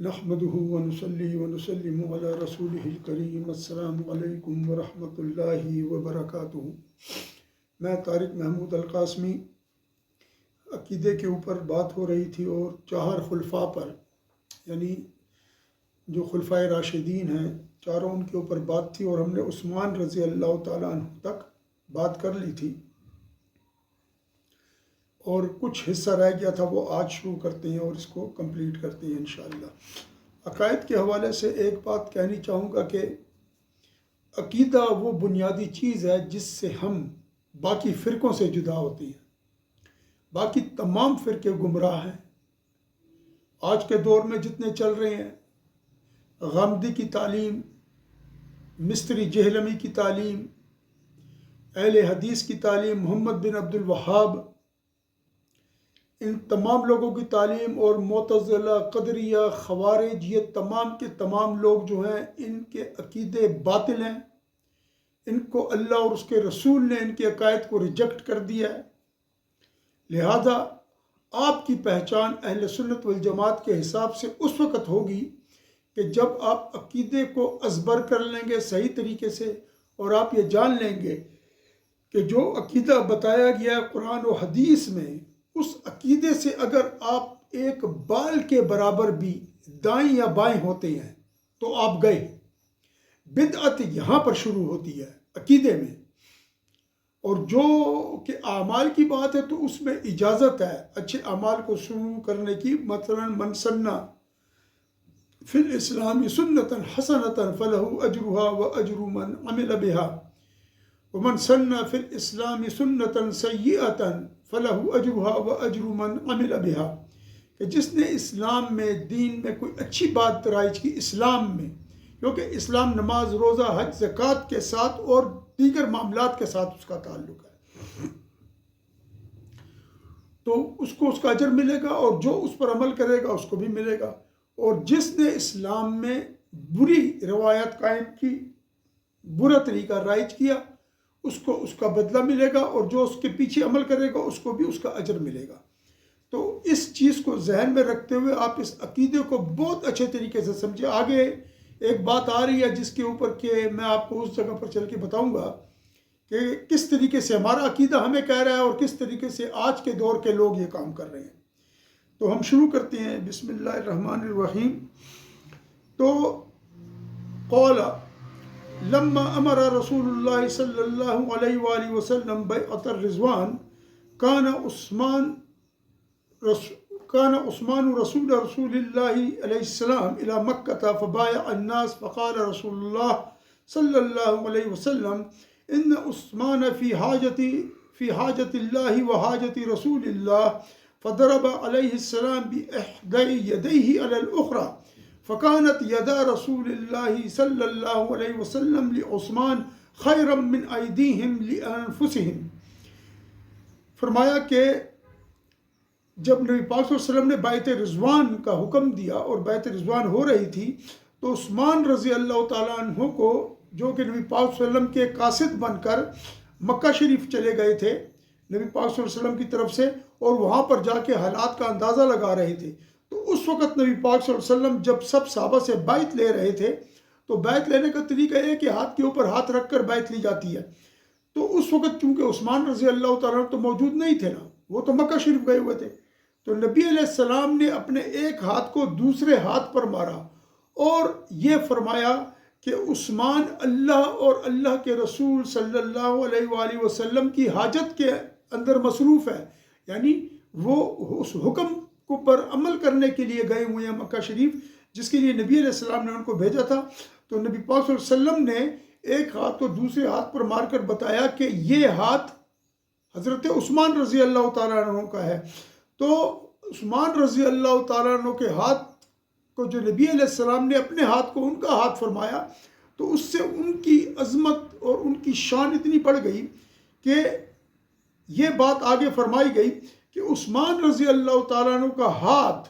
نحمده ونصلي ونسلم على رسوله الکریم السلام علیکم ورحمۃ اللہ وبرکاتہ۔ میں طارق محمود القاسمی، عقیدے کے اوپر بات ہو رہی تھی اور 4 خلفاء پر، یعنی جو خلفائے راشدین ہیں چاروں، ان کے اوپر بات تھی اور ہم نے عثمان رضی اللہ تعالیٰ عنہ تک بات کر لی تھی اور کچھ حصہ رہ گیا تھا، وہ آج شروع کرتے ہیں اور اس کو کمپلیٹ کرتے ہیں انشاءاللہ۔ عقائد کے حوالے سے ایک بات کہنی چاہوں گا کہ عقیدہ وہ بنیادی چیز ہے جس سے ہم باقی فرقوں سے جدا ہوتے ہیں۔ باقی تمام فرقے گمراہ ہیں۔ آج کے دور میں جتنے چل رہے ہیں، غامدی کی تعلیم، مستری جہلمی کی تعلیم، اہل حدیث کی تعلیم، محمد بن عبد الوہاب، ان تمام لوگوں کی تعلیم، اور معتزلہ، قدریہ، خوارج، یہ تمام کے تمام لوگ جو ہیں، ان کے عقیدے باطل ہیں۔ ان کو اللہ اور اس کے رسول نے ان کے عقائد کو ریجیکٹ کر دیا ہے۔ لہذا آپ کی پہچان اہل سنت والجماعت کے حساب سے اس وقت ہوگی کہ جب آپ عقیدے کو ازبر کر لیں گے صحیح طریقے سے، اور آپ یہ جان لیں گے کہ جو عقیدہ بتایا گیا ہے قرآن و حدیث میں، اس عقیدے سے اگر آپ ایک بال کے برابر بھی دائیں یا بائیں ہوتے ہیں تو آپ گئے۔ بدعت یہاں پر شروع ہوتی ہے عقیدے میں، اور جو کہ اعمال کی بات ہے تو اس میں اجازت ہے اچھے اعمال کو شروع کرنے کی۔ مثلا من سنہ فی الاسلام سنۃ حسنۃ فلہ اجرھا واجر من عمل بها ومن سن فی الاسلام سنۃ سیئۃ فلہ اجرھا واجر من عمل بها، کہ جس نے اسلام میں، دین میں کوئی اچھی بات رائج کی اسلام میں، کیونکہ اسلام نماز، روزہ، حج، زکوٰۃ کے ساتھ اور دیگر معاملات کے ساتھ اس کا تعلق ہے، تو اس کو اس کا اجر ملے گا، اور جو اس پر عمل کرے گا اس کو بھی ملے گا۔ اور جس نے اسلام میں بری روایت قائم کی، برا طریقہ رائج کیا، اس کو اس کا بدلہ ملے گا، اور جو اس کے پیچھے عمل کرے گا اس کو بھی اس کا اجر ملے گا۔ تو اس چیز کو ذہن میں رکھتے ہوئے آپ اس عقیدے کو بہت اچھے طریقے سے سمجھے۔ آگے ایک بات آ رہی ہے جس کے اوپر کہ میں آپ کو اس جگہ پر چل کے بتاؤں گا کہ کس طریقے سے ہمارا عقیدہ ہمیں کہہ رہا ہے اور کس طریقے سے آج کے دور کے لوگ یہ کام کر رہے ہیں۔ تو ہم شروع کرتے ہیں، بسم اللہ الرحمن الرحیم۔ تو قال لما امر رسول اللہ صلی اللہ علیہ وآلہ وسلم بیعۃ الرضوان کان عثمان رسول اللہ علیہ السلام الى مکہ فبایع الناس فقال رسول اللہ صلی اللہ علیہ وسلم ان عثمان فی حاجت اللہ وحاجت رسول اللہ فضرب علیہ السلام بإحدى یدیہ علی الأخرى فكانت يدا رسول اللہ صلی اللہ علیہ وسلم لعثمان خیرا من ایدیہم لانفسہم۔ فرمایا کہ جب نبی پاک صلی اللہ علیہ وسلم نے بیعت رضوان کا حکم دیا اور بیعت رضوان ہو رہی تھی، تو عثمان رضی اللہ تعالیٰ عنہ کو، جو کہ نبی پاک صلی اللہ علیہ وسلم کے قاصد بن کر مکہ شریف چلے گئے تھے نبی پاک صلی اللہ علیہ وسلم کی طرف سے، اور وہاں پر جا کے حالات کا اندازہ لگا رہے تھے، تو اس وقت نبی پاک صلی اللہ علیہ وسلم جب سب صحابہ سے بیعت لے رہے تھے، تو بیعت لینے کا طریقہ یہ ہے کہ ہاتھ کے اوپر ہاتھ رکھ کر بیعت لی جاتی ہے۔ تو اس وقت چونکہ عثمان رضی اللہ تعالیٰ عنہ تو موجود نہیں تھے نا، وہ تو مکہ شریف گئے ہوئے تھے، تو نبی علیہ السلام نے اپنے ایک ہاتھ کو دوسرے ہاتھ پر مارا اور یہ فرمایا کہ عثمان اللہ اور اللہ کے رسول صلی اللہ علیہ وآلہ وسلم کی حاجت کے اندر مصروف ہے، یعنی وہ اس حکم کو پر عمل کرنے کے لیے گئے ہوئے ہیں مکہ شریف، جس کے لیے نبی علیہ السلام نے ان کو بھیجا تھا۔ تو نبی پاک صلی اللہ علیہ وسلم نے ایک ہاتھ کو دوسرے ہاتھ پر مار کر بتایا کہ یہ ہاتھ حضرت عثمان رضی اللہ تعالیٰ عنہ کا ہے۔ تو عثمان رضی اللہ تعالیٰ عنہ کے ہاتھ کو جو نبی علیہ السلام نے اپنے ہاتھ کو ان کا ہاتھ فرمایا، تو اس سے ان کی عظمت اور ان کی شان اتنی بڑھ گئی کہ یہ بات آگے فرمائی گئی کہ عثمان رضی اللہ تعالیٰ عنہ کا ہاتھ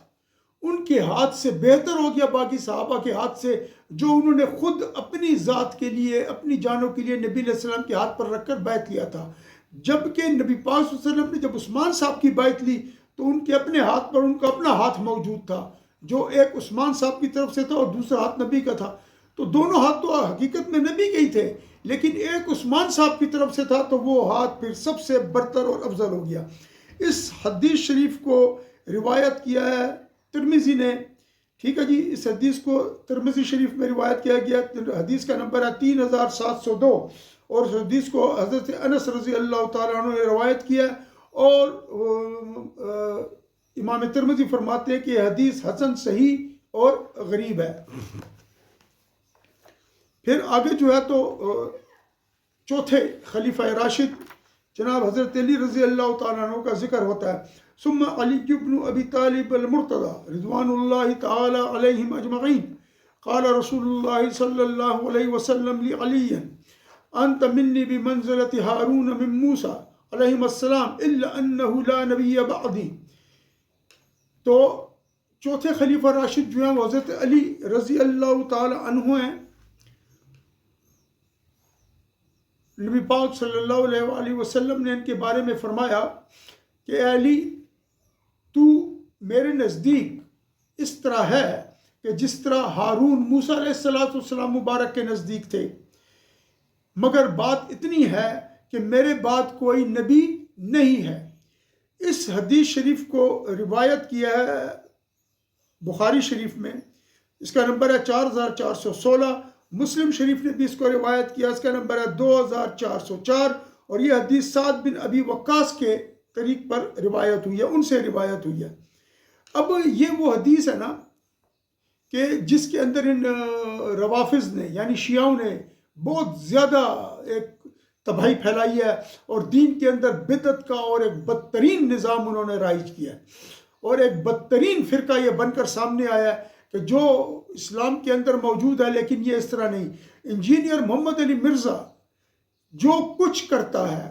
ان کے ہاتھ سے بہتر ہو گیا باقی صحابہ کے ہاتھ سے، جو انہوں نے خود اپنی ذات کے لیے، اپنی جانوں کے لیے نبی علیہ السلام کے ہاتھ پر رکھ کر بیعت لیا تھا۔ جبکہ نبی پاک صلی اللہ علیہ وسلم نے جب عثمان صاحب کی بیعت لی تو ان کے اپنے ہاتھ پر ان کا اپنا ہاتھ موجود تھا، جو ایک عثمان صاحب کی طرف سے تھا اور دوسرا ہاتھ نبی کا تھا، تو دونوں ہاتھ تو حقیقت میں نبی کے ہی تھے، لیکن ایک عثمان صاحب کی طرف سے تھا تو وہ ہاتھ پھر سب سے برتر اور افضل ہو گیا۔ اس حدیث شریف کو روایت کیا ہے ترمذی نے، ٹھیک ہے جی، اس حدیث کو ترمذی شریف میں روایت کیا گیا، حدیث کا نمبر ہے 3702، اور اس حدیث کو حضرت انس رضی اللہ تعالیٰ عنہ نے روایت کیا، اور امام ترمذی فرماتے ہیں کہ یہ حدیث حسن صحیح اور غریب ہے۔ پھر آگے جو ہے تو چوتھے خلیفہ راشد جناب حضرت علی رضی اللہ تعالیٰ عنہ کا ذکر ہوتا ہے۔ ثم علی بن ابی طالب المرتضی رضوان اللہ تعالی علیہم اجمعین قال رسول اللہ صلی اللہ علیہ وسلم لعلی انت منی بمنزلۃ ہارون من موسیٰ علیہم السلام الا انہ لا نبی بعدی۔ تو چوتھے خلیفہ راشد جو ہیں وہ حضرت علی رضی اللہ تعالی عنہ ہیں۔ نبی پاک صلی اللہ علیہ وآلہ وسلم نے ان کے بارے میں فرمایا کہ اے علی، تو میرے نزدیک اس طرح ہے کہ جس طرح ہارون موسیٰ علیہ السلام مبارک کے نزدیک تھے، مگر بات اتنی ہے کہ میرے بعد کوئی نبی نہیں ہے۔ اس حدیث شریف کو روایت کیا ہے بخاری شریف میں، اس کا نمبر ہے 4416، مسلم شریف نے بھی اس کو روایت کیا، اس کا نمبر ہے 2404، اور یہ حدیث سعد بن ابی وقاص کے طریق پر روایت ہوئی ہے، ان سے روایت ہوئی ہے۔ اب یہ وہ حدیث ہے نا کہ جس کے اندر ان روافظ نے یعنی شیعوں نے بہت زیادہ ایک تباہی پھیلائی ہے، اور دین کے اندر بدعت کا اور ایک بدترین نظام انہوں نے رائج کیا ہے، اور ایک بدترین فرقہ یہ بن کر سامنے آیا ہے کہ جو اسلام کے اندر موجود ہے لیکن یہ اس طرح نہیں۔ انجینئر محمد علی مرزا جو کچھ کرتا ہے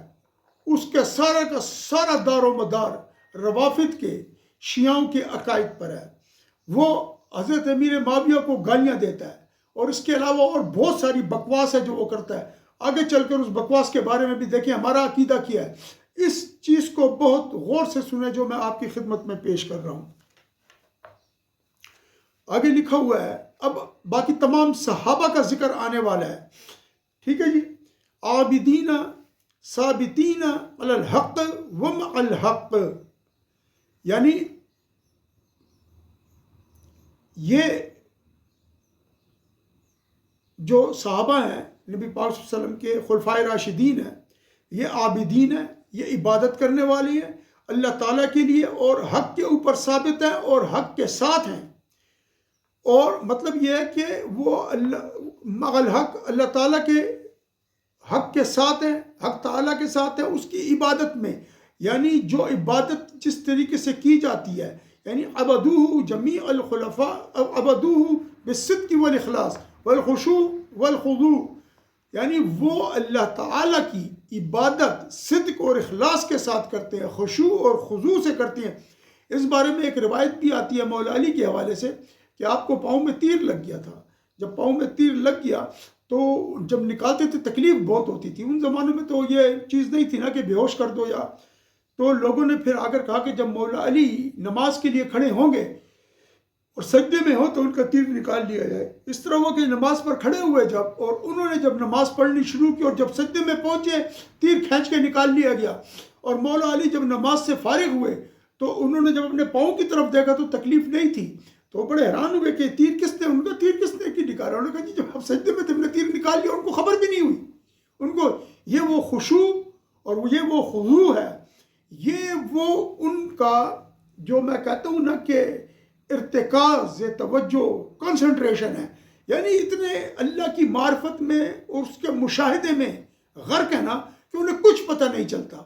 اس کا سارا دار و مدار روافد کے شیعوں کے عقائد پر ہے۔ وہ حضرت امیر معاویہ کو گالیاں دیتا ہے، اور اس کے علاوہ اور بہت ساری بکواس ہے جو وہ کرتا ہے۔ آگے چل کر اس بکواس کے بارے میں بھی دیکھیں ہمارا عقیدہ کیا ہے۔ اس چیز کو بہت غور سے سنیں جو میں آپ کی خدمت میں پیش کر رہا ہوں۔ آگے لکھا ہوا ہے، اب باقی تمام صحابہ کا ذکر آنے والا ہے، ٹھیک ہے جی۔ عابدین ثابتین علی الحق ومع الحق، یعنی یہ جو صحابہ ہیں نبی پاک صلی اللہ علیہ وسلم کے خلفائے راشدین ہیں، یہ عابدین ہیں، یہ عبادت کرنے والے ہیں اللہ تعالیٰ کے لیے، اور حق کے اوپر ثابت ہیں اور حق کے ساتھ ہیں۔ اور مطلب یہ ہے کہ وہ مع الحق اللہ تعالیٰ کے حق کے ساتھ ہیں، حق تعالیٰ کے ساتھ ہے اس کی عبادت میں، یعنی جو عبادت جس طریقے سے کی جاتی ہے، یعنی عبدوہ جمیع الخلفاء عبدوہ بالصدق والاخلاص والخشوع والخضوع، یعنی وہ اللہ تعالیٰ کی عبادت صدق اور اخلاص کے ساتھ کرتے ہیں، خشوع اور خضوع سے کرتے ہیں۔ اس بارے میں ایک روایت بھی آتی ہے مولا علی کے حوالے سے کہ آپ کو پاؤں میں تیر لگ گیا تھا۔ جب پاؤں میں تیر لگ گیا تو جب نکالتے تھے تکلیف بہت ہوتی تھی۔ ان زمانوں میں تو یہ چیز نہیں تھی نا کہ بے ہوش کر دو یا، تو لوگوں نے پھر آ کر کہا کہ جب مولا علی نماز کے لیے کھڑے ہوں گے اور سجدے میں ہو تو ان کا تیر نکال لیا جائے۔ اس طرح وہ کہ نماز پر کھڑے ہوئے جب، اور انہوں نے جب نماز پڑھنی شروع کی اور جب سجدے میں پہنچے تیر کھینچ کے نکال لیا گیا، اور مولا علی جب نماز سے فارغ ہوئے تو انہوں نے جب اپنے پاؤں کی طرف دیکھا تو تکلیف نہیں تھی، تو بڑے حیران ہوئے کہ تیر کس نے، ان کا تیر کس نے کی نکالا؟ انہوں نے کہا جی جب آپ سجدے میں تھے ہم نے تیر نکال لیا، ان کو خبر بھی نہیں ہوئی۔ ان کو یہ وہ خشوع اور یہ وہ خضوع ہے، یہ وہ ان کا جو میں کہتا ہوں نا کہ ارتکاز توجہ کنسنٹریشن ہے، یعنی اتنے اللہ کی معرفت میں اور اس کے مشاہدے میں غرق ہے نا کہ انہیں کچھ پتہ نہیں چلتا،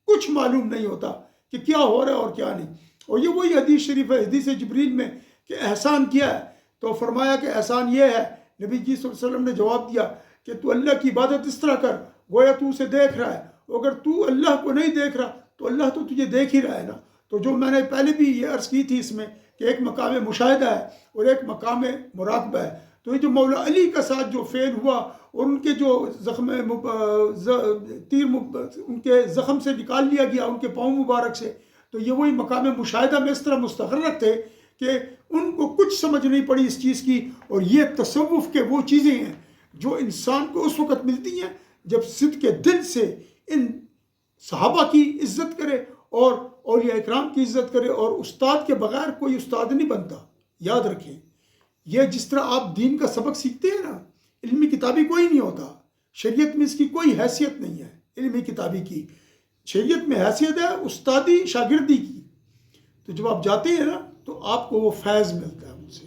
کچھ معلوم نہیں ہوتا کہ کیا ہو رہا ہے اور کیا نہیں۔ اور یہ وہی حدیث شریف ہے حدیث جبریل میں کہ احسان کیا ہے، تو فرمایا کہ احسان یہ ہے، نبی جی صلی اللہ علیہ وسلم نے جواب دیا کہ تو اللہ کی عبادت اس طرح کر گویا تو اسے دیکھ رہا ہے، اگر تو اللہ کو نہیں دیکھ رہا تو اللہ تو تجھے دیکھ ہی رہا ہے نا۔ تو جو میں نے پہلے بھی یہ عرض کی تھی اس میں کہ ایک مقام مشاہدہ ہے اور ایک مقام مراقبہ ہے، تو یہ جو مولا علی کا ساتھ جو فعل ہوا اور ان کے جو تیر ان کے زخم سے نکال لیا گیا ان کے پاؤں مبارک سے، تو یہ وہی مقام مشاہدہ میں اس طرح مستغرق تھے کہ ان کو کچھ سمجھ نہیں پڑی اس چیز کی. اور یہ تصوف کے وہ چیزیں ہیں جو انسان کو اس وقت ملتی ہیں جب صدق کے دل سے ان صحابہ کی عزت کرے اور اولیاء اکرام کی عزت کرے. اور استاد کے بغیر کوئی استاد نہیں بنتا. یاد رکھیں، یہ جس طرح آپ دین کا سبق سیکھتے ہیں نا، علمی کتابی کوئی نہیں ہوتا. شریعت میں اس کی کوئی حیثیت نہیں ہے. علمی کتابی کی شریعت میں حیثیت ہے استادی شاگردی کی. تو جب آپ جاتے ہیں نا تو آپ کو وہ فیض ملتا ہے ان سے،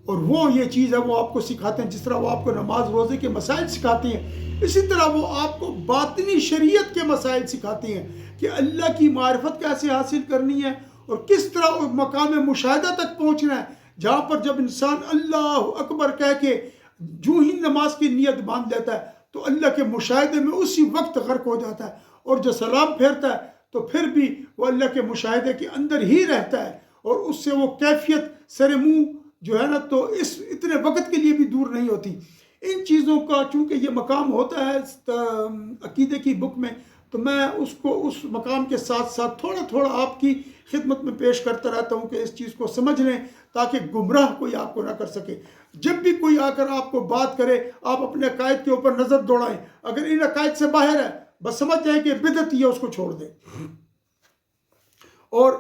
اور وہ یہ چیز ہے وہ آپ کو سکھاتے ہیں. جس طرح وہ آپ کو نماز روزے کے مسائل سکھاتے ہیں، اسی طرح وہ آپ کو باطنی شریعت کے مسائل سکھاتے ہیں کہ اللہ کی معرفت کیسے حاصل کرنی ہے اور کس طرح مقام مشاہدہ تک پہنچنا ہے، جہاں پر جب انسان اللہ اکبر کہہ کے جو ہی نماز کی نیت باندھ لیتا ہے تو اللہ کے مشاہدے میں اسی وقت غرق ہو جاتا ہے. اور جو سلام پھیرتا ہے تو پھر بھی وہ اللہ کے مشاہدے کے اندر ہی رہتا ہے، اور اس سے وہ کیفیت سر منہ جو ہے نا تو اس اتنے وقت کے لیے بھی دور نہیں ہوتی. ان چیزوں کا چونکہ یہ مقام ہوتا ہے عقیدے کی بک میں، تو میں اس کو اس مقام کے ساتھ ساتھ تھوڑا تھوڑا آپ کی خدمت میں پیش کرتا رہتا ہوں کہ اس چیز کو سمجھ لیں تاکہ گمراہ کوئی آپ کو نہ کر سکے. جب بھی کوئی آ کر آپ کو بات کرے، آپ اپنے عقائد کے اوپر نظر دوڑائیں. اگر ان عقائد سے باہر ہے بس سمجھ جائیں کہ بدعت ہی ہے، اس کو چھوڑ دیں. اور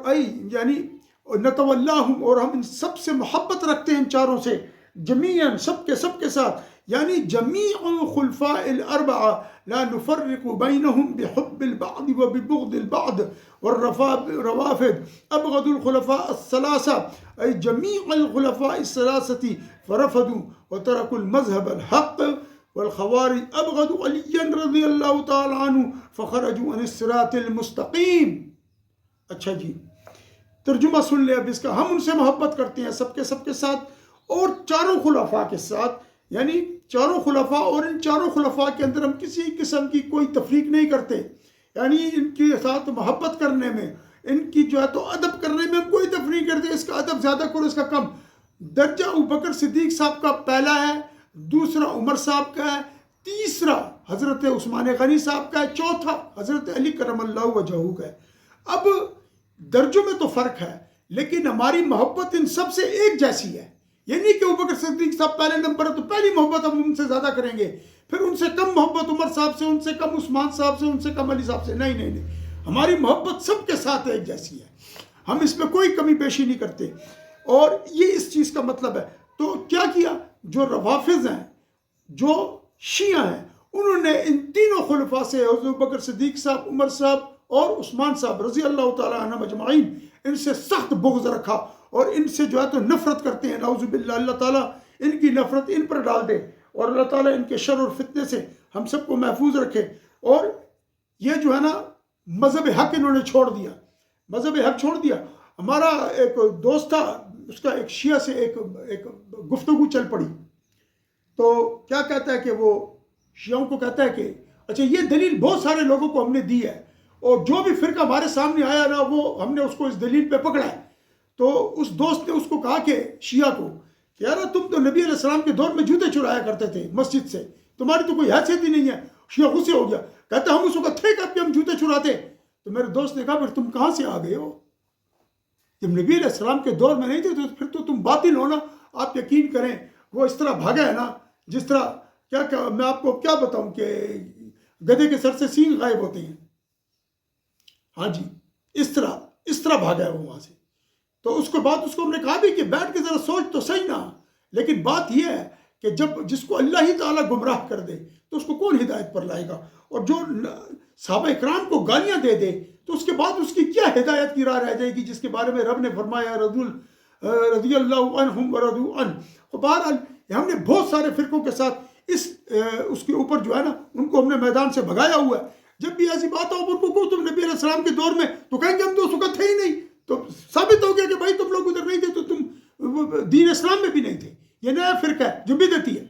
یعنی نتولاہم، اور ہم ان سب سے محبت رکھتے ہیں، ان چاروں سے، جمیعاً سب کے ساتھ، یعنی جمیع الخلفاء الاربعہ لا نفرق بینہم بحب البعض وببغض البعض والروافد ابغض الخلفاء الثلاثہ ای جمیع الخلفاء الثلاثة فرفضوا وتركوا المذهب الحق والخوارج ابغضوا علیا رضی اللہ تعالی عنہ فخرجوا عن الصراط المستقیم. اچھا جی، ترجمہ سن لے اب اس کا. ہم ان سے محبت کرتے ہیں سب کے ساتھ، اور چاروں خلفاء کے ساتھ، یعنی چاروں خلفاء، اور ان چاروں خلفاء کے اندر ہم کسی قسم کی کوئی تفریق نہیں کرتے. یعنی ان کے ساتھ محبت کرنے میں، ان کی جو ہے تو ادب کرنے میں ہم کوئی تفریق کرتے. اس کا ادب زیادہ کرو، اس کا کم. درجہ ابوبکر صدیق صاحب کا پہلا ہے، دوسرا عمر صاحب کا ہے، تیسرا حضرت عثمان غنی صاحب کا ہے، چوتھا حضرت علی کرم اللہ وجہہ کا ہے. اب درجوں میں تو فرق ہے، لیکن ہماری محبت ان سب سے ایک جیسی ہے. یہ نہیں کہ ابوبکر صدیق صاحب پہلے نمبر ہے تو پہلی محبت ہم ان سے زیادہ کریں گے، پھر ان سے کم محبت عمر صاحب سے، ان سے کم عثمان صاحب سے، ان سے کم علی صاحب سے. نہیں، ہماری محبت سب کے ساتھ ایک جیسی ہے. ہم اس میں کوئی کمی بیشی نہیں کرتے، اور یہ اس چیز کا مطلب ہے. تو کیا جو روافض ہیں، جو شیعہ ہیں، انہوں نے ان تینوں خلفاء سے، حضرت ابوبکر صدیق صاحب، عمر صاحب اور عثمان صاحب رضی اللہ تعالیٰ عنہ اجمعین، ان سے سخت بغض رکھا، اور ان سے جو ہے تو نفرت کرتے ہیں. نعوذ باللہ، اللہ تعالیٰ ان کی نفرت ان پر ڈال دے، اور اللہ تعالیٰ ان کے شر اور فتنے سے ہم سب کو محفوظ رکھے. اور یہ جو ہے نا مذہب حق انہوں نے چھوڑ دیا، مذہب حق چھوڑ دیا. ہمارا ایک دوست تھا، اس کا ایک شیعہ سے ایک گفتگو چل پڑی. تو کیا کہتا ہے کہ وہ شیعوں کو کہتا ہے کہ اچھا یہ دلیل بہت سارے لوگوں کو ہم نے دی ہے، اور جو بھی فرقہ ہمارے سامنے آیا نا وہ ہم نے اس کو اس دلیل پہ پکڑا ہے. تو اس دوست نے اس کو کہا کہ شیعہ کو کہ یار تم تو نبی علیہ السلام کے دور میں جوتے چرایا کرتے تھے مسجد سے، تمہاری تو کوئی حیثیت ہی نہیں ہے. شیعہ غصے ہو گیا، کہتا ہم اس وقت تھے کب کہ ہم جوتے چراتے. تو میرے دوست نے کہا پھر تم کہاں سے آ گئے ہو؟ جب نبی علیہ السلام کے دور میں نہیں تھے تو پھر تو تم باطل ہونا. آپ یقین کریں وہ اس طرح بھاگا ہے نا، جس طرح کیا میں آپ کو کیا بتاؤں کہ گدھے کے سر سے سینگ غائب ہوتے ہیں. ہاں جی، اس طرح بھاگا ہے وہ وہاں سے. تو اس کے بعد اس کو ہم نے کہا بھی کہ بیٹھ کے ذرا سوچ تو صحیح نا. لیکن بات یہ ہے کہ جس کو اللہ ہی تعالیٰ گمراہ کر دے تو اس کو کون ہدایت پر لائے گا؟ اور جو صحابہ اکرام کو گالیاں دے دے تو اس کے بعد اس کی کیا ہدایت کی راہ رہ جائے گی، جس کے بارے میں رب نے فرمایا رضی اللہ عنہم ورضوا عنہ. بہرحال ہم نے بہت سارے فرقوں کے ساتھ اس کے اوپر جو ہے نا ان کو ہم نے میدان سے بھگایا ہوا ہے. جب بھی ایسی بات ہو ان کو کہو تم نبی علیہ السلام کے دور میں، تو کہیں گے ہم تو اس وقت تھے ہی نہیں. تو ثابت ہو گیا کہ بھائی تم لوگ ادھر نہیں تھے تو تم دین اسلام میں بھی نہیں تھے. یہ نیا فرقہ ہے جو بدعتی ہے.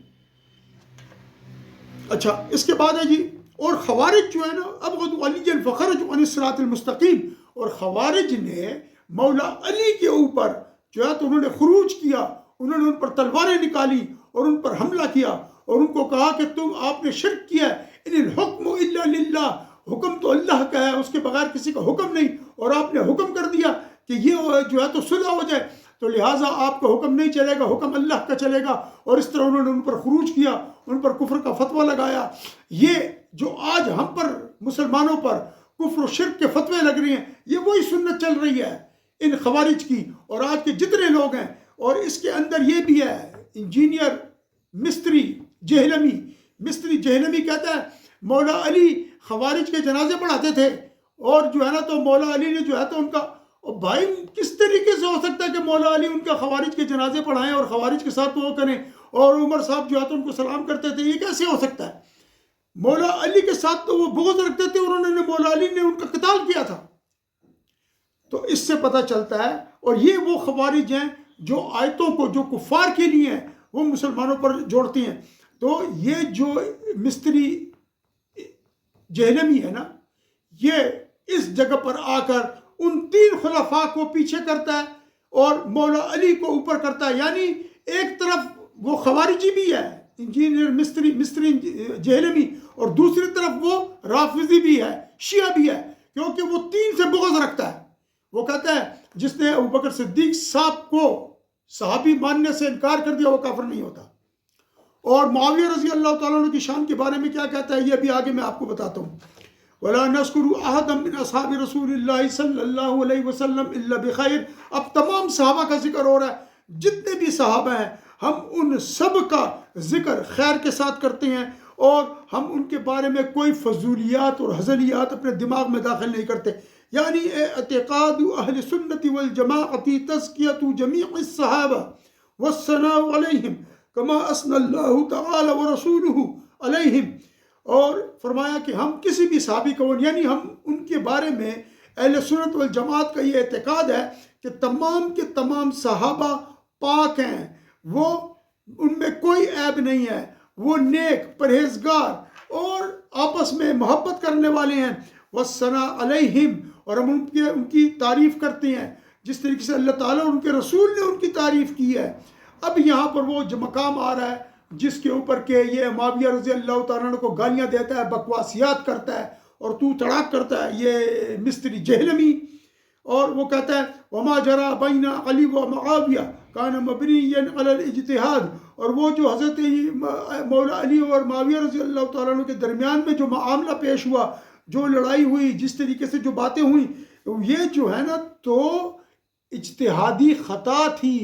اچھا، اس کے بعد ہے جی، اور خوارج جو ہے نا ابغضوا علیا فخرجوا عن الصراط المستقیم. اور خوارج نے مولا علی کے اوپر جو ہے تو انہوں نے خروج کیا، انہوں نے ان پر تلواریں نکالی اور ان پر حملہ کیا، اور ان کو کہا کہ آپ نے شرک کیا ہے. ان الحکم الا للہ، حکم تو اللہ کا ہے، اس کے بغیر کسی کا حکم نہیں. اور آپ نے حکم کر دیا کہ یہ جو ہے تو صلح ہو جائے. تو لہٰذا آپ کا حکم نہیں چلے گا، حکم اللہ کا چلے گا۔ اور اس طرح انہوں نے ان پر خروج کیا، ان پر کفر کا فتویٰ لگایا۔ یہ جو آج ہم پر مسلمانوں پر کفر و شرک کے فتوے لگ رہے ہیں، یہ وہی سنت چل رہی ہے ان خوارج کی اور آج کے جتنے لوگ ہیں۔ اور اس کے اندر یہ بھی ہے، انجینئر مستری جہلمی، مستری جہلمی کہتا ہے مولا علی خوارج کے جنازے پڑھاتے تھے، اور جو ہے نا تو مولا علی نے جو ہے تو ان کا، اور بھائی کس طریقے سے ہو سکتا ہے کہ مولا علی ان کا خوارج کے جنازے پڑھائیں اور خوارج کے ساتھ وہ کریں، اور عمر صاحب جو ہے تو ان کو سلام کرتے تھے؟ یہ کیسے ہو سکتا ہے؟ مولا علی کے ساتھ تو وہ بغض رکھتے تھے، اور انہوں نے مولا علی نے ان کا قتال کیا تھا۔ تو اس سے پتہ چلتا ہے، اور یہ وہ خوارج ہیں جو آیتوں کو جو کفار کے لیے ہیں وہ مسلمانوں پر جوڑتی ہیں۔ تو یہ جو مستری جہلمی ہے نا، یہ اس جگہ پر آ کر ان 3 خلفاء کو پیچھے کرتا ہے اور مولا علی کو اوپر کرتا ہے۔ یعنی ایک طرف وہ خوارجی بھی ہے انجینئر مستری جہلمی، اور دوسری طرف وہ رافضی بھی ہے، شیعہ بھی ہے، کیونکہ وہ 3 سے بغض رکھتا ہے۔ وہ کہتا ہے جس نے ابوبکر صدیق صاحب کو صحابی ماننے سے انکار کر دیا وہ کافر نہیں ہوتا۔ اور معاویہ رضی اللہ تعالیٰ عنہ کی شان کے بارے میں کیا کہتا ہے، یہ بھی آگے میں آپ کو بتاتا ہوں۔ وَلَا نَذْكُرُ أَحَدًا مِّنْ أَصْحَابِ رَسُولِ اللَّهِ صلی اللہ علیہ وسلم إِلَّا بِخَيْرٍ۔ اب تمام صحابہ کا ذکر ہو رہا ہے، جتنے بھی صحابہ ہیں ہم ان سب کا ذکر خیر کے ساتھ کرتے ہیں، اور ہم ان کے بارے میں کوئی فضولیات اور ہزلیات اپنے دماغ میں داخل نہیں کرتے۔ یعنی اعتقاد اہل سنت والجماعت تزکیۃ جمیع الصحابہ والثناء علیہم کما اثنى اللہ تعالی ورسولہ علیہم۔ اور فرمایا کہ ہم کسی بھی صحابی کو، یعنی ہم ان کے بارے میں اہل سنت والجماعت کا یہ اعتقاد ہے کہ تمام کے تمام صحابہ پاک ہیں، وہ ان میں کوئی عیب نہیں ہے، وہ نیک پرہیزگار اور آپس میں محبت کرنے والے ہیں۔ والثناء علیہم، اور ہم ان کی تعریف کرتے ہیں جس طریقے سے اللہ تعالیٰ اور ان کے رسول نے ان کی تعریف کی ہے۔ اب یہاں پر وہ جو مقام آ رہا ہے جس کے اوپر کہ یہ معاویہ رضی اللہ تعالیٰ عنہ کو گالیاں دیتا ہے، بکواسیات کرتا ہے اور تو تڑاک کرتا ہے، یہ مستری جہلمی۔ اور وہ کہتا ہے وما جرى بین علی و معاویہ کان مبنیا علی الاجتہاد، اور وہ جو حضرت مولا علی اور معاویہ رضی اللہ تعالیٰ عنہ کے درمیان میں جو معاملہ پیش ہوا، جو لڑائی ہوئی، جس طریقے سے جو باتیں ہوئیں، یہ جو ہے نا تو اجتہادی خطا تھی۔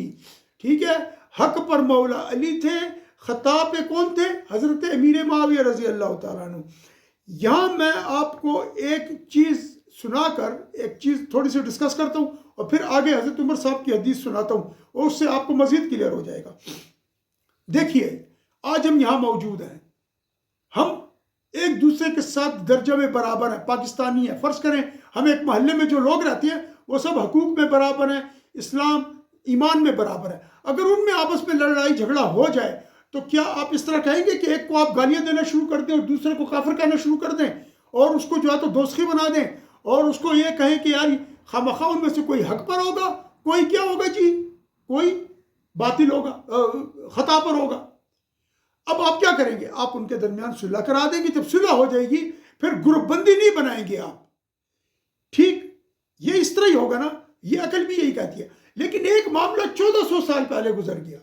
ٹھیک ہے، حق پر مولا علی تھے، خطا پہ کون تھے؟ حضرت امیر معاویہ رضی اللہ تعالیٰ عنہ۔ یہاں میں آپ کو ایک چیز سنا کر ایک چیز تھوڑی سی ڈسکس کرتا ہوں، اور پھر آگے حضرت عمر صاحب کی حدیث سناتا ہوں، اور اس سے آپ کو مزید کلیئر ہو جائے گا۔ دیکھیے، آج ہم یہاں موجود ہیں، ہم ایک دوسرے کے ساتھ درجہ میں برابر ہیں، پاکستانی ہیں۔ فرض کریں ہم ایک محلے میں جو لوگ رہتے ہیں وہ سب حقوق میں برابر ہیں، اسلام ایمان میں برابر ہے۔ اگر ان میں آپس میں لڑائی جھگڑا ہو جائے تو کیا آپ اس طرح کہیں گے کہ ایک کو آپ گالیاں دینا شروع کر دیں اور دوسرے کو کافر کہنا شروع کر دیں، اور اس کو جو ہے تو دوزخی بنا دیں، اور اس کو یہ کہیں کہ یار خواہ ان میں سے کوئی حق پر ہوگا، کوئی کیا ہوگا جی، کوئی باطل ہوگا، خطا پر ہوگا؟ اب آپ کیا کریں گے؟ آپ ان کے درمیان صلح کرا دیں گے۔ جب صلح ہو جائے گی پھر گروپ بندی نہیں بنائیں گے آپ، ٹھیک؟ یہ اس طرح ہی ہوگا نا، یہ عقل بھی یہی کہتی ہے۔ لیکن ایک معاملہ 1400 سال پہلے گزر گیا،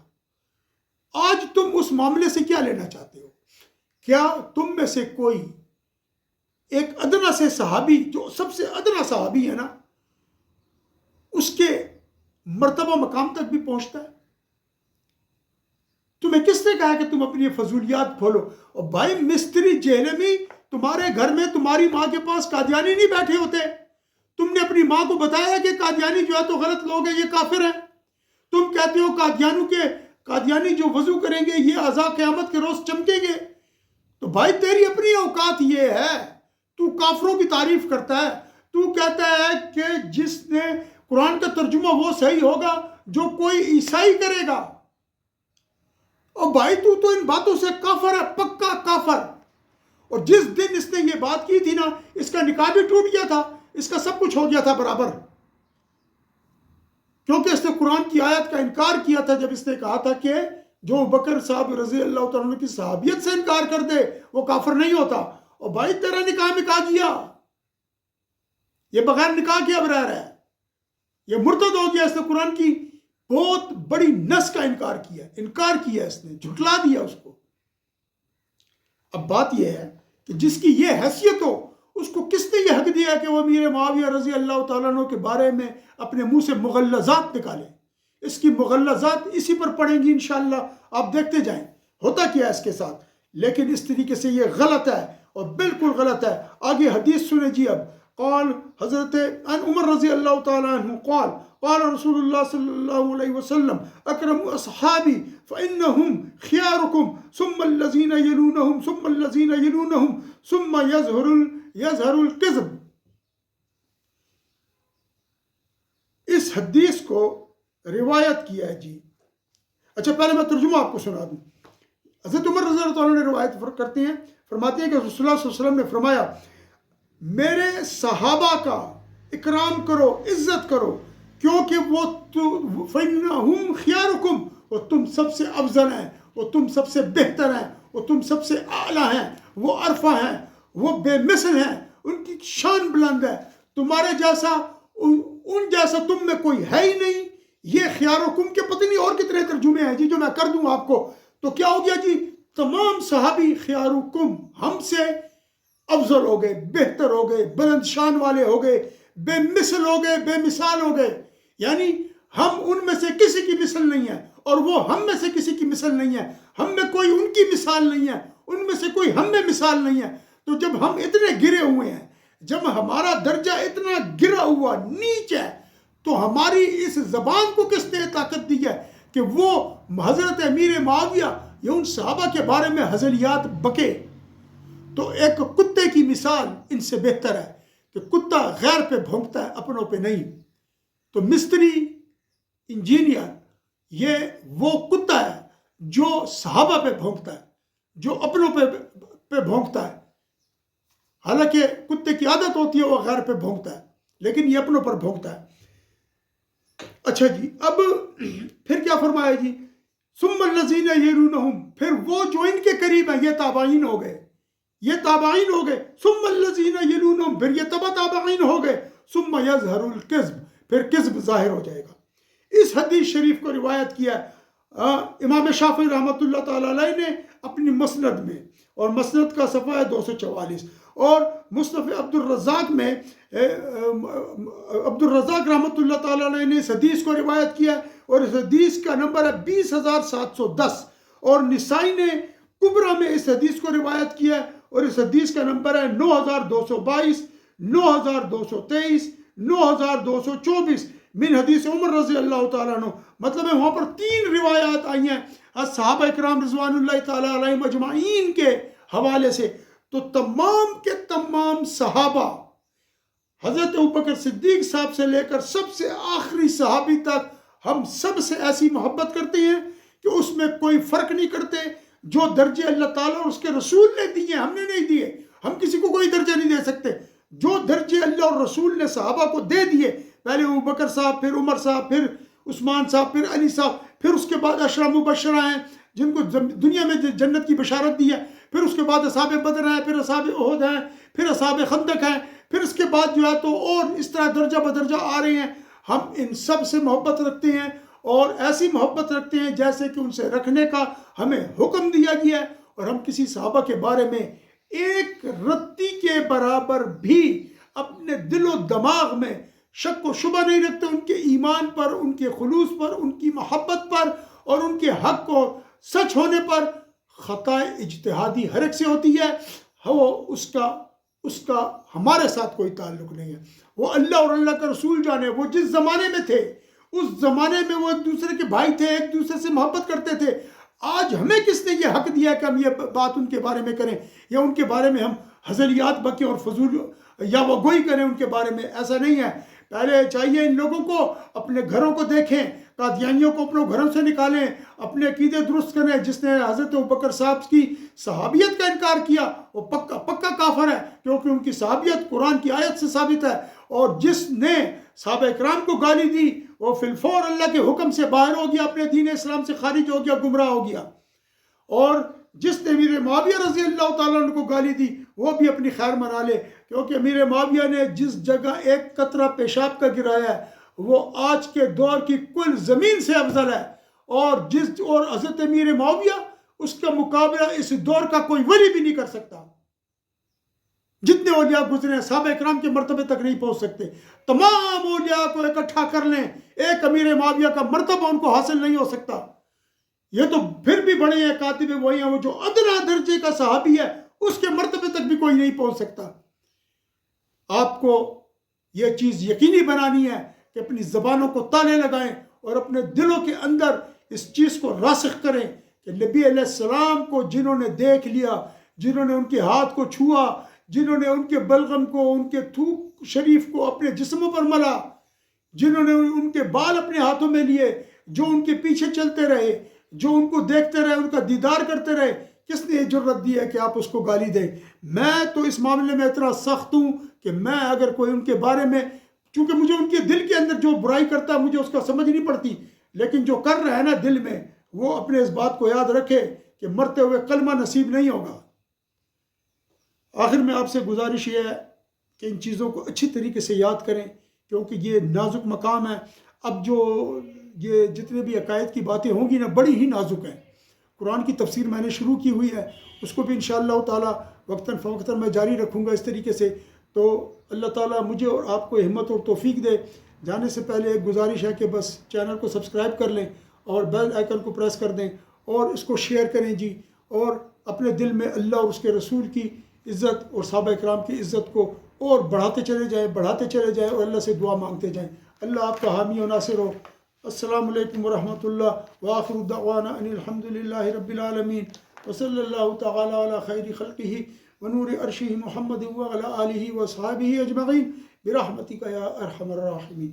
آج تم اس معاملے سے کیا لینا چاہتے ہو؟ کیا تم میں سے کوئی ایک ادنا سے صحابی، جو سب سے ادنا صحابی ہے نا، اس کے مرتبہ مقام تک بھی پہنچتا ہے؟ تمہیں کس نے کہا کہ تم اپنی فضولیات کھولو؟ اور بھائی مستری جہلمی، تمہارے گھر میں تمہاری ماں کے پاس قادیانی نہیں بیٹھے ہوتے؟ تم نے اپنی ماں کو بتایا کہ قادیانی جو ہے تو غلط لوگ ہیں، یہ کافر ہیں؟ تم کہتے ہو قادیانی جو وضو کریں گے یہ عزا قیامت کے روز چمکیں گے۔ تو بھائی تیری اپنی اوقات یہ ہے، تو کافروں کی تعریف کرتا ہے، تو کہتا ہے کہ جس نے قرآن کا ترجمہ وہ صحیح ہوگا جو کوئی عیسائی کرے گا۔ اور بھائی تو ان باتوں سے کافر ہے، پکا کافر۔ اور جس دن اس نے یہ بات کی تھی نا، اس کا نکاح بھی ٹوٹ گیا تھا، اس کا سب کچھ ہو گیا تھا برابر، کیونکہ اس نے قرآن کی آیت کا انکار کیا تھا جب اس نے کہا تھا کہ جو بکر صاحب رضی اللہ تعالیٰ عنہ کی صحابیت سے انکار کر دے وہ کافر نہیں ہوتا۔ اور بھائی تیرا نکاح کیا، یہ بغیر نکاح کے اب رہ رہا ہے، یہ مرتد ہو گیا، اس نے قرآن کی بہت بڑی نس کا انکار کیا اس نے، جھٹلا دیا اس کو۔ اب بات یہ ہے کہ جس کی یہ حیثیت ہو اس کو کس نے یہ حق دیا کہ وہ امیر معاویہ رضی اللہ تعالیٰ عنہ کے بارے میں اپنے منہ سے مغلظات نکالے؟ اس کی مغلظات اسی پر پڑیں گی انشاءاللہ، آپ دیکھتے جائیں ہوتا کیا ہے اس کے ساتھ۔ لیکن اس طریقے سے یہ غلط ہے اور بالکل غلط ہے۔ آگے حدیث سنیں جی اب۔ قال حضرت عن عمر رضی اللہ تعالیٰ عنہ قال قال رسول اللہ صلی اللہ علیہ وسلم اکرم اصحابی فإنهم خياركم ثم الذين يلونهم ثم الذين يلونهم ثم يظهر الكذب۔ اس حدیث کو روایت کیا ہے جی۔ اچھا پہلے میں ترجمہ آپ کو سنا دوں۔ حضرت عمر رضی اللہ عنہ نے روایت کرتے ہیں، فرماتے ہیں کہ رسول اللہ صلی اللہ علیہ وسلم نے فرمایا میرے صحابہ کا اکرام کرو، عزت کرو، کیونکہ وہ فإنہم خیارکم، وہ تم سب سے افضل ہیں، وہ تم سب سے بہتر ہیں، وہ تم سب سے اعلیٰ ہیں، وہ عرفہ ہیں، وہ بے مثل ہیں، ان کی شان بلند ہے، تمہارے جیسا ان جیسا تم میں کوئی ہے ہی نہیں۔ یہ خیارکم کے پتہ نہیں اور کتنے ترجمے ہیں جی جو میں کر دوں آپ کو، تو کیا ہو گیا جی؟ تمام صحابی خیارکم، ہم سے افضل ہو گئے، بہتر ہو گئے، بلند شان والے ہو گئے، بے مثل ہو گئے، بے مثال ہو گئے، یعنی ہم ان میں سے کسی کی مثل نہیں ہے اور وہ ہم میں سے کسی کی مثل نہیں ہے، ہم میں کوئی ان کی مثال نہیں ہے، ان میں سے کوئی ہم میں مثال نہیں ہے۔ تو جب ہم اتنے گرے ہوئے ہیں، جب ہمارا درجہ اتنا گرا ہوا نیچ ہے، تو ہماری اس زبان کو کس نے طاقت دی ہے کہ وہ حضرت امیر معاویہ یا ان صحابہ کے بارے میں ہزلیات بکے؟ تو ایک کتے کی مثال ان سے بہتر ہے کہ کتا غیر پہ بھونکتا ہے، اپنوں پہ نہیں۔ تو مستری، انجینئر، یہ وہ کتا ہے جو صحابہ پہ بھونکتا ہے، جو اپنوں پہ بھونکتا ہے۔ حالانکہ کتے کی عادت ہوتی ہے وہ غیر پہ بھونکتا ہے، لیکن یہ اپنوں پر بھونکتا ہے۔ اچھا جی، اب پھر کیا فرمایا جی؟ ثم الذین یلونہم، پھر وہ جو ان کے قریب ہیں، یہ تابعین ہو گئے، یہ تابعین ہو گئے۔ ثم الذین یلونہم، پھر یہ تبع تابعین ہو گئے۔ ثم یظہر الکذب، پھر کذب ظاہر ہو جائے گا۔ اس حدیث شریف کو روایت کیا امام شافعی رحمۃ اللہ تعالیٰ علیہ نے اپنی مسند میں، اور مسند کا صفحہ ہے 244، اور مصنف عبد الرزاق میں عبد الرزاق رحمۃ اللہ تعالیٰ علیہ نے اس حدیث کو روایت کیا، اور اس حدیث کا نمبر ہے 20,710، اور نسائی نے کبرا میں اس حدیث کو روایت کیا، اور اس حدیث کا نمبر ہے 9,222، 9,223، 9,224 من حدیث عمر رضی اللہ تعالیٰ عنہ۔ مطلب ہے وہاں پر 3 روایات آئی ہیں صحابہ اکرام رضوان اللہ تعالیٰ علیہم اجمعین کے حوالے سے۔ تو تمام کے تمام صحابہ، حضرت ابوبکر صدیق صاحب سے لے کر سب سے آخری صحابی تک، ہم سب سے ایسی محبت کرتے ہیں کہ اس میں کوئی فرق نہیں کرتے۔ جو درجے اللہ تعالیٰ اور اس کے رسول نے دیے ہم نے نہیں دیے، ہم کسی کو کوئی درجہ نہیں دے سکتے۔ جو درجے اللہ اور رسول نے صحابہ کو دے دیے، پہلے ابوبکر صاحب، پھر عمر صاحب، پھر عثمان صاحب، پھر علی صاحب، پھر اس کے بعد عشرہ مبشرہ ہیں جن کو دنیا میں جنت کی بشارت دی ہے، پھر اس کے بعد اصحاب بدر ہیں، پھر اصحاب احد ہیں، پھر اصحاب خندق ہیں، پھر اس کے بعد جو ہے تو اور اس طرح درجہ بدرجہ آ رہے ہیں۔ ہم ان سب سے محبت رکھتے ہیں، اور ایسی محبت رکھتے ہیں جیسے کہ ان سے رکھنے کا ہمیں حکم دیا گیا ہے، اور ہم کسی صحابہ کے بارے میں ایک رتی کے برابر بھی اپنے دل و دماغ میں شک و شبہ نہیں رکھتے، ان کے ایمان پر، ان کے خلوص پر، ان کی محبت پر، اور ان کے حق کو سچ ہونے پر۔ خطا اجتہادی ہر ایک سے ہوتی ہے، وہ اس کا ہمارے ساتھ کوئی تعلق نہیں ہے۔ وہ اللہ اور اللہ کا رسول جانے، وہ جس زمانے میں تھے اس زمانے میں وہ ایک دوسرے کے بھائی تھے، ایک دوسرے سے محبت کرتے تھے۔ آج ہمیں کس نے یہ حق دیا کہ ہم یہ بات ان کے بارے میں کریں، یا ان کے بارے میں ہم ہزلیات بکیں اور فضول یا وہ گوئی کریں ان کے بارے میں؟ ایسا نہیں ہے۔ پہلے چاہیے ان لوگوں کو اپنے گھروں کو دیکھیں، قادیانیوں کو اپنے گھروں سے نکالیں، اپنے عقیدے درست کریں۔ جس نے حضرت ابوبکر صاحب کی صحابیت کا انکار کیا وہ پکا کافر ہے، کیونکہ ان کی صحابیت قرآن کی آیت سے ثابت ہے۔ اور جس نے صحابہ اکرام کو گالی دی وہ فی الفور اللہ کے حکم سے باہر ہو گیا، اپنے دین اسلام سے خارج ہو گیا، گمراہ ہو گیا۔ اور جس نے امیر معاویہ رضی اللہ تعالیٰ عنہ کو گالی دی وہ بھی اپنی خیر منا لے، کیونکہ امیر معاویہ نے جس جگہ ایک قطرہ پیشاب کا گرایا ہے وہ آج کے دور کی کل زمین سے افضل ہے، اور حضرت امیر معاویہ اس کا مقابلہ اس دور کا کوئی ولی بھی نہیں کر سکتا۔ جتنے اولیاء گزرے ہیں صحابہ اکرام کے مرتبے تک نہیں پہنچ سکتے۔ تمام اولیاء کو اکٹھا کر لیں، ایک امیر معاویہ کا مرتبہ ان کو حاصل نہیں ہو سکتا۔ یہ تو پھر بھی بڑے ہیں، کاتب وہی ہیں، وہ جو ادنا درجے کا صحابی ہے اس کے مرتبے تک بھی کوئی نہیں پہنچ سکتا۔ آپ کو یہ چیز یقینی بنانی ہے کہ اپنی زبانوں کو تالے لگائیں اور اپنے دلوں کے اندر اس چیز کو راسخ کریں کہ نبی علیہ السلام کو جنہوں نے دیکھ لیا، جنہوں نے ان کے ہاتھ کو چھوا، جنہوں نے ان کے بلغم کو، ان کے تھوک شریف کو اپنے جسموں پر ملا، جنہوں نے ان کے بال اپنے ہاتھوں میں لیے، جو ان کے پیچھے چلتے رہے، جو ان کو دیکھتے رہے، ان کا دیدار کرتے رہے، کس نے یہ جرت دی ہے کہ آپ اس کو گالی دیں؟ میں تو اس معاملے میں اتنا سخت ہوں کہ میں اگر کوئی ان کے بارے میں، چونکہ مجھے ان کے دل کے اندر جو برائی کرتا ہے مجھے اس کا سمجھ نہیں پڑتی، لیکن جو کر رہا ہے نا دل میں، وہ اپنے اس بات کو یاد رکھے کہ مرتے ہوئے کلمہ نصیب نہیں ہوگا۔ آخر میں آپ سے گزارش یہ ہے کہ ان چیزوں کو اچھی طریقے سے یاد کریں، کیونکہ یہ نازک مقام ہے۔ اب جو یہ جتنے بھی عقائد کی باتیں ہوں گی نا، بڑی ہی نازک ہیں۔ قرآن کی تفسیر میں نے شروع کی ہوئی ہے، اس کو بھی انشاءاللہ تعالی وقتاً فوقتاً میں جاری رکھوں گا اس طریقے سے۔ تو اللہ تعالیٰ مجھے اور آپ کو ہمت اور توفیق دے۔ جانے سے پہلے ایک گزارش ہے کہ بس چینل کو سبسکرائب کر لیں اور بیل آئیکن کو پریس کر دیں اور اس کو شیئر کریں جی، اور اپنے دل میں اللہ اور اس کے رسول کی عزت اور صحابہ اکرام کی عزت کو اور بڑھاتے چلے جائیں اور اللہ سے دعا مانگتے جائیں۔ اللہ آپ کا حامی و ناصر ہو۔ السلام علیکم ورحمۃ اللہ، وآخر دعوانا ان الحمد للہ رب العالمین، وصلی اللہ تعالی علی خیر خلقہ ونور عرشہ محمد وعلی آلہ وصحبہ اجمعین برحمتک یا ارحم الراحمین۔